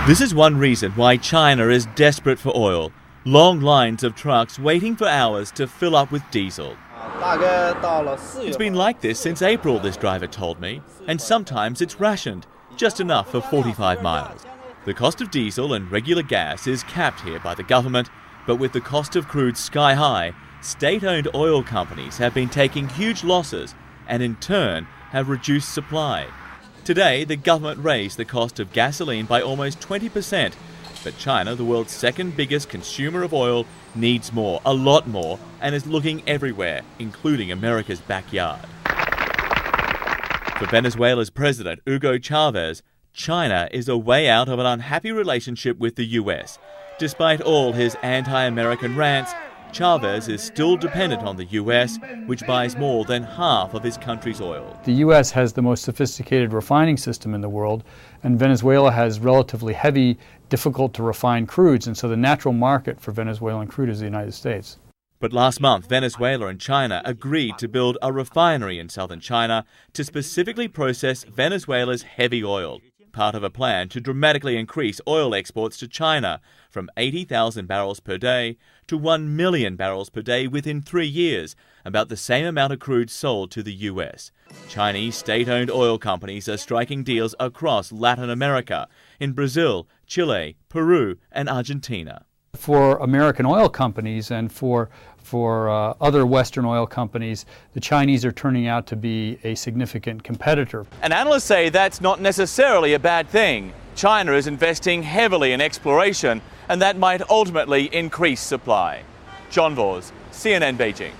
This is one reason why China is desperate for oil. Long lines of trucks waiting for hours to fill up with diesel. It's been like this since April, this driver told me, and sometimes it's rationed, just enough for 45 miles. The cost of diesel and regular gas is capped here by the government, but with the cost of crude sky high, state-owned oil companies have been taking huge losses and in turn have reduced supply. Today, the government raised the cost of gasoline by almost 20%, but China, the world's second biggest consumer of oil, needs more, a lot more, and is looking everywhere, including America's backyard. For Venezuela's president, Hugo Chavez, China is a way out of an unhappy relationship with the US. Despite all his anti-American rants, Chavez is still dependent on the US, which buys more than half of his country's oil. The US has the most sophisticated refining system in the world, and Venezuela has relatively heavy, difficult to refine crudes, and so the natural market for Venezuelan crude is the United States. But last month, Venezuela and China agreed to build a refinery in southern China to specifically process Venezuela's heavy oil, part of a plan to dramatically increase oil exports to China from 80,000 barrels per day to 1 million barrels per day within 3 years, about the same amount of crude sold to the US. Chinese state-owned oil companies are striking deals across Latin America, in Brazil, Chile, Peru, and Argentina. For American oil companies and for other Western oil companies, the Chinese are turning out to be a significant competitor. And analysts say that's not necessarily a bad thing. China is investing heavily in exploration, and that might ultimately increase supply. John Vause, CNN, Beijing.